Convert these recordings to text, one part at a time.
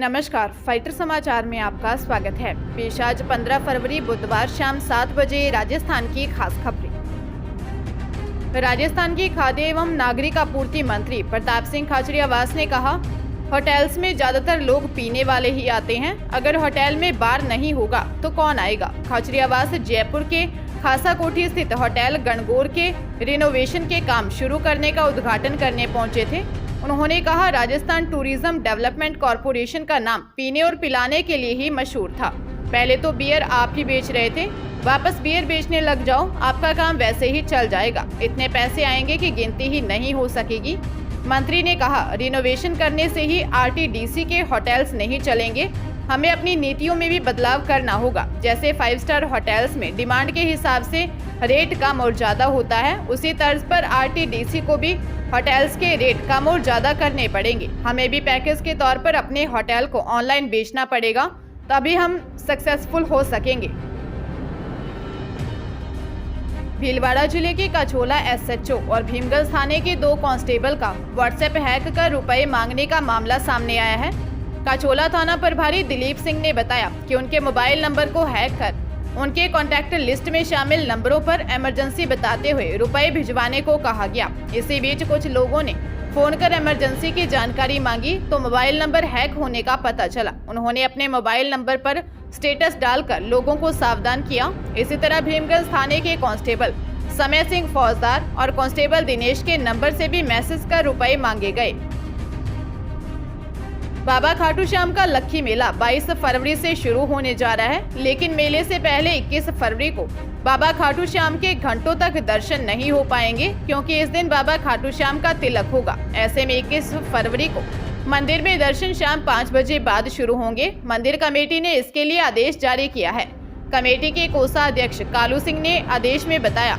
नमस्कार, फाइटर समाचार में आपका स्वागत है। पेश आज 15 फरवरी बुधवार शाम 7 बजे राजस्थान की खास खबरें। राजस्थान के खाद्य एवं नागरिक आपूर्ति मंत्री प्रताप सिंह खाचरियावास ने कहा, होटल्स में ज्यादातर लोग पीने वाले ही आते हैं। अगर होटल में बार नहीं होगा तो कौन आएगा। खाचरियावास जयपुर के खासा कोठी स्थित होटल गणगौर के रिनोवेशन के काम शुरू करने का उद्घाटन करने पहुंचे थे। उन्होंने कहा, राजस्थान टूरिज्म डेवलपमेंट कॉरपोरेशन का नाम पीने और पिलाने के लिए ही मशहूर था। पहले तो बियर आप ही बेच रहे थे, वापस बियर बेचने लग जाओ, आपका काम वैसे ही चल जाएगा। इतने पैसे आएंगे कि गिनती ही नहीं हो सकेगी। मंत्री ने कहा, रिनोवेशन करने से ही आरटीडीसी के होटल्स नहीं चलेंगे, हमें अपनी नीतियों में भी बदलाव करना होगा। जैसे 5 स्टार होटल्स में डिमांड के हिसाब से रेट कम और ज्यादा होता है, उसी तर्ज पर आरटीडीसी को भी होटल्स के रेट कम और ज्यादा करने पड़ेंगे। हमें भी पैकेज के तौर पर अपने होटल को ऑनलाइन बेचना पड़ेगा, तभी हम सक्सेसफुल हो सकेंगे। भीलवाड़ा जिले के कचोला एसएचओ और भीमगंज थाने के 2 कांस्टेबल का व्हाट्सएप हैक कर रुपए मांगने का मामला सामने आया है। कचोला थाना प्रभारी दिलीप सिंह ने बताया कि उनके मोबाइल नंबर को हैक कर उनके कॉन्टैक्ट लिस्ट में शामिल नंबरों पर इमरजेंसी बताते हुए रुपए भिजवाने को कहा गया। इसी बीच कुछ लोगों ने फोन कर इमरजेंसी की जानकारी मांगी तो मोबाइल नंबर हैक होने का पता चला। उन्होंने अपने मोबाइल नंबर पर स्टेटस डालकर लोगों को सावधान किया। इसी तरह भीमगंज थाने के कांस्टेबल समय सिंह फौजदार और कांस्टेबल दिनेश के नंबर से भी मैसेज कर रुपए मांगे गए। बाबा खाटू श्याम का लक्खी मेला 22 फरवरी से शुरू होने जा रहा है, लेकिन मेले से पहले 21 फरवरी को बाबा खाटू श्याम के घंटों तक दर्शन नहीं हो पाएंगे, क्योंकि इस दिन बाबा खाटू श्याम का तिलक होगा। ऐसे में 21 फरवरी को मंदिर में दर्शन शाम 5 बजे बाद शुरू होंगे। मंदिर कमेटी ने इसके लिए आदेश जारी किया है। कमेटी के कोषाध्यक्ष कालू सिंह ने आदेश में बताया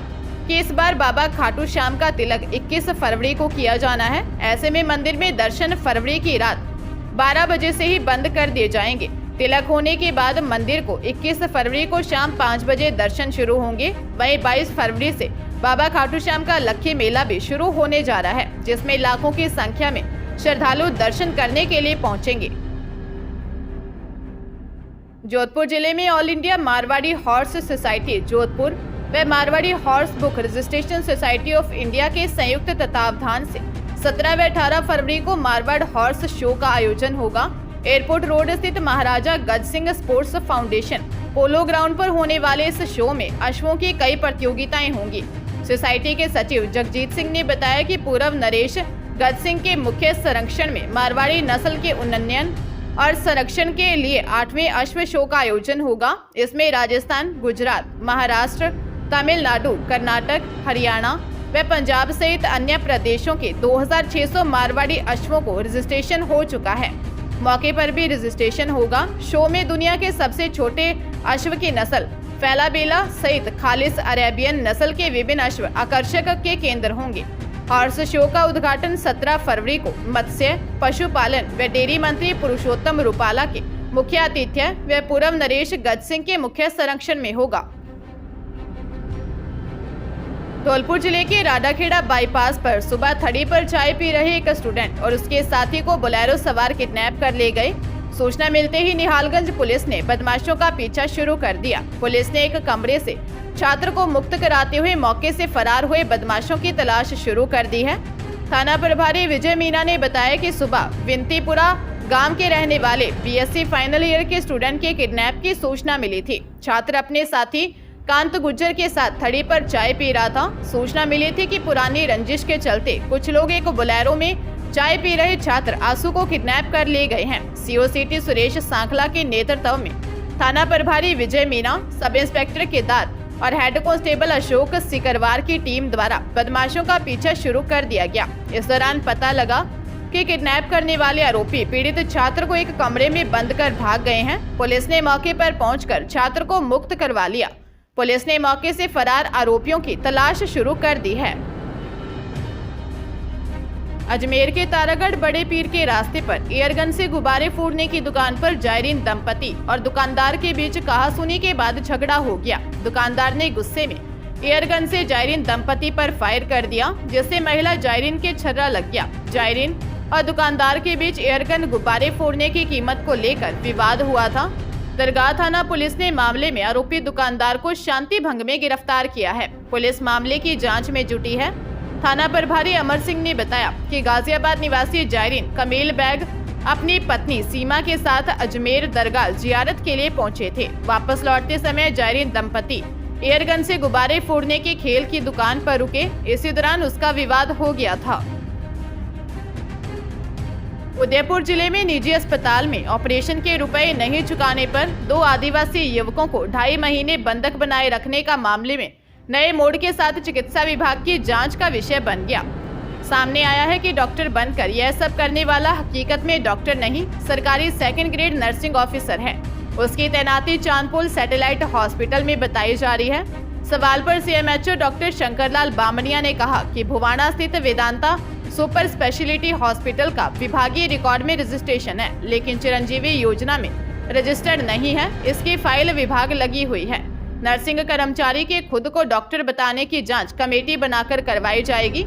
कि इस बार बाबा खाटू श्याम का तिलक 21 फरवरी को किया जाना है। ऐसे में मंदिर में दर्शन फरवरी की रात 12 बजे से ही बंद कर दिए जाएंगे। तिलक होने के बाद मंदिर को 21 फरवरी को शाम 5 बजे दर्शन शुरू होंगे। वहीं 22 फरवरी से बाबा खाटू श्याम का लक्खी मेला भी शुरू होने जा रहा है, जिसमें लाखों की संख्या में श्रद्धालु दर्शन करने के लिए पहुंचेंगे। जोधपुर जिले में all India Marwari horse society Jodhpur व Marwari horse book registration society of India के संयुक्त तत्वावधान से 17 व 18 फरवरी को मारवाड़ हॉर्स शो का आयोजन होगा। एयरपोर्ट रोड स्थित महाराजा गज Singh sports foundation polo ground पर होने वाले इस शो में अश्वों की कई प्रतियोगिताएं होंगी। सोसाइटी के सचिव जगजीत सिंह ने बताया कि पूर्व नरेश गज सिंह के मुख्य संरक्षण में मारवाड़ी नस्ल के उन्नयन और संरक्षण के लिए 8वें अश्व शो का आयोजन होगा। इसमें राजस्थान, गुजरात, महाराष्ट्र, तमिलनाडु, कर्नाटक, हरियाणा व पंजाब सहित अन्य प्रदेशों के 2600 मारवाड़ी अश्वों को रजिस्ट्रेशन हो चुका है। मौके पर भी रजिस्ट्रेशन होगा। शो में दुनिया के सबसे छोटे अश्व की नस्ल फैलाबेला सहित खालिस अरेबियन नस्ल के विभिन्न अश्व आकर्षक के केंद्र होंगे। हॉर्स शो का उद्घाटन 17 फरवरी को मत्स्य, पशुपालन व डेयरी मंत्री पुरुषोत्तम रूपाला के मुख्य आतिथ्य व पूर्व नरेश गज सिंह के मुख्य संरक्षण में होगा। धौलपुर जिले के राडाखेड़ा बाईपास पर सुबह थड़ी पर चाय पी रहे एक स्टूडेंट और उसके साथी को बोलेरो सवार किडनैप कर ले गए। सूचना मिलते ही निहालगंज पुलिस ने बदमाशों का पीछा शुरू कर दिया। पुलिस ने एक कमरे से छात्र को मुक्त कराते हुए मौके से फरार हुए बदमाशों की तलाश शुरू कर दी है। थाना प्रभारी विजय मीना ने बताया कि सुबह विंतीपुरा गांव के रहने वाले बीएससी फाइनल ईयर के स्टूडेंट के किडनैप की सूचना मिली थी। छात्र अपने साथी कांत गुज्जर के साथ थड़ी पर चाय पी रहा था। सूचना मिली थी कि पुरानी रंजिश के चलते कुछ लोग एक बोलेरो में चाय पी रहे छात्र आंसू को किडनैप कर ले गए हैं। सीओ सिटी सुरेश सांखला के नेतृत्व में थाना प्रभारी विजय मीना, सब इंस्पेक्टर केदार और हेड कांस्टेबल अशोक सिकरवार की टीम द्वारा बदमाशों का पीछा शुरू कर दिया गया। इस दौरान पता लगा कि किडनैप करने वाले आरोपी पीड़ित छात्र को एक कमरे में बंद कर भाग गए हैं। पुलिस ने मौके पर पहुंचकर छात्र को मुक्त करवा लिया। पुलिस ने मौके से फरार आरोपियों की तलाश शुरू कर दी है। अजमेर के तारागढ़ बड़े पीर के रास्ते पर एयरगन से गुब्बारे फोड़ने की दुकान पर जायरीन दंपति और दुकानदार के बीच कहासुनी के बाद झगड़ा हो गया। दुकानदार ने गुस्से में एयरगन से जायरीन दंपति पर फायर कर दिया, जिससे महिला जायरीन के छर्रा लग गया। जायरीन और दुकानदार के बीच एयरगन गुब्बारे फोड़ने की कीमत को लेकर विवाद हुआ था। दरगाह थाना पुलिस ने मामले में आरोपी दुकानदार को शांति भंग में गिरफ्तार किया है। पुलिस मामले की जांच में जुटी है। थाना प्रभारी अमर सिंह ने बताया कि गाजियाबाद निवासी जायरीन कमील बैग अपनी पत्नी सीमा के साथ अजमेर दरगाह जियारत के लिए पहुंचे थे। वापस लौटते समय जायरीन दंपति एयरगन से गुब्बारे फोड़ने के खेल की दुकान पर रुके। इसी दौरान उसका विवाद हो गया था। उदयपुर जिले में निजी अस्पताल में ऑपरेशन के रुपए नहीं चुकाने पर 2 आदिवासी युवकों को 2.5 महीने बंधक बनाए रखने का मामले में नए मोड़ के साथ चिकित्सा विभाग की जांच का विषय बन गया। सामने आया है कि डॉक्टर बनकर यह सब करने वाला हकीकत में डॉक्टर नहीं, सरकारी 2nd ग्रेड नर्सिंग ऑफिसर है। उसकी तैनाती चांदपोल सैटेलाइट हॉस्पिटल में बताई जा रही है। सवाल पर सीएमएचओ डॉक्टर शंकरलाल बामनिया ने कहा कि भुवाना स्थित वेदांता सुपर स्पेशलिटी हॉस्पिटल का विभागीय रिकॉर्ड में रजिस्ट्रेशन है, लेकिन चिरंजीवी योजना में रजिस्टर्ड नहीं है। इसकी फाइल विभाग लगी हुई है। नर्सिंग कर्मचारी के खुद को डॉक्टर बताने की जांच कमेटी बनाकर करवाई जाएगी।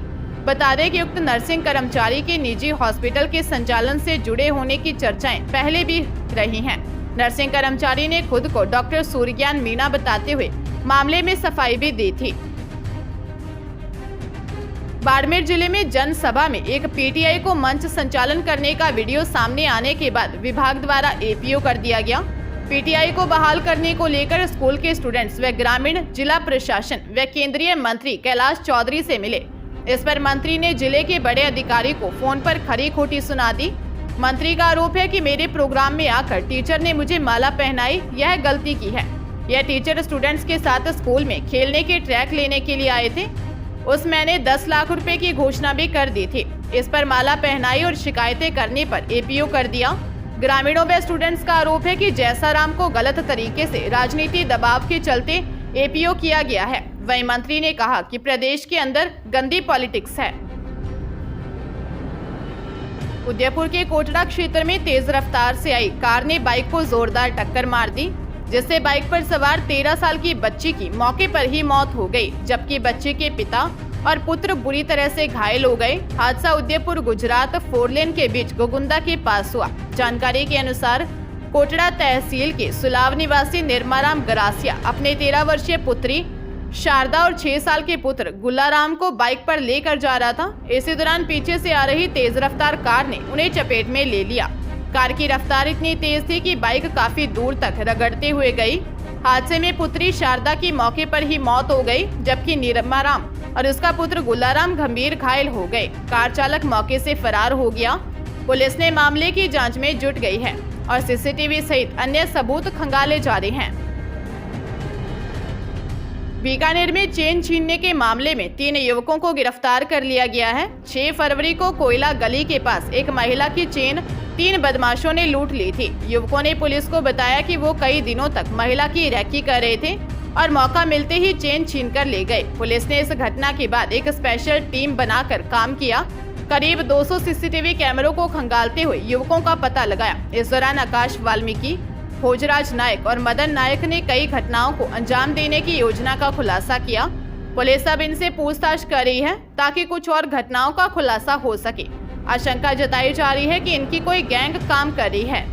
बता दें कि उक्त नर्सिंग कर्मचारी के निजी हॉस्पिटल के संचालन से जुड़े होने की चर्चाएं पहले भी रही हैं। नर्सिंग कर्मचारी ने खुद को डॉक्टर सूर्यज्ञान मीणा बताते हुए मामले में सफाई भी दी थी। बाड़मेर जिले में जनसभा में एक पीटीआई को मंच संचालन करने का वीडियो सामने आने के बाद विभाग द्वारा एपीओ कर दिया गया। पीटीआई को बहाल करने को लेकर स्कूल के स्टूडेंट्स व ग्रामीण जिला प्रशासन व केंद्रीय मंत्री कैलाश चौधरी से मिले। इस पर मंत्री ने जिले के बड़े अधिकारी को फोन पर खरी खोटी सुना दी। मंत्री का आरोप है कि मेरे प्रोग्राम में आकर टीचर ने मुझे माला पहनाई, यह गलती की है। यह टीचर स्टूडेंट्स के साथ स्कूल में खेलने के ट्रैक लेने के लिए आए थे। उस मैंने 10 लाख रुपए की घोषणा भी कर दी थी। इस पर माला पहनाई और शिकायतें करने पर एपीओ कर दिया। ग्रामीणों व स्टूडेंट्स का आरोप है कि जैसाराम को गलत तरीके से राजनीति दबाव के चलते एपीओ किया गया है। वहीं मंत्री ने कहा कि प्रदेश के अंदर गंदी पॉलिटिक्स है। उदयपुर के कोटड़ा क्षेत्र में तेज रफ्तार से आई कार ने बाइक को जोरदार टक्कर मार दी, जिससे बाइक पर सवार 13 साल की बच्ची की मौके पर ही मौत हो गई, जबकि बच्चे के पिता और पुत्र बुरी तरह से घायल हो गए। हादसा उदयपुर गुजरात 4 लेन के बीच गोगुंदा के पास हुआ। जानकारी के अनुसार कोटड़ा तहसील के सुलाव निवासी निर्माराम गरासिया अपने 13 वर्षीय पुत्री शारदा और 6 साल के पुत्र गुलाराम को बाइक पर लेकर जा रहा था। इसी दौरान पीछे से आ रही तेज रफ्तार कार ने उन्हें चपेट में ले लिया। कार की रफ्तार इतनी तेज थी कि बाइक काफी दूर तक रगड़ते हुए गई। हादसे में पुत्री शारदा की मौके पर ही मौत हो गई, जबकि निर्माराम और उसका पुत्र गुलाराम गंभीर घायल हो गए। कार चालक मौके से फरार हो गया। पुलिस ने मामले की जांच में जुट गई है और सीसीटीवी सहित अन्य सबूत खंगाले जा रहे हैं। बीकानेर में चेन छीनने के मामले में 3 युवकों को गिरफ्तार कर लिया गया है। 6 फरवरी को कोयला गली के पास एक महिला की चेन 3 बदमाशों ने लूट ली थी। युवकों ने पुलिस को बताया कि वो कई दिनों तक महिला की रैकी कर रहे थे और मौका मिलते ही चेन छीनकर ले गए। पुलिस ने इस घटना के बाद एक स्पेशल टीम बनाकर काम किया। करीब 200 सीसीटीवी कैमरों को खंगालते हुए युवकों का पता लगाया। इस दौरान आकाश वाल्मीकि, भोजराज नायक और मदन नायक ने कई घटनाओं को अंजाम देने की योजना का खुलासा किया। पुलिस अब इनसे पूछताछ कर रही है ताकि कुछ और घटनाओं का खुलासा हो सके। आशंका जताई जा रही है कि इनकी कोई गैंग काम कर रही है।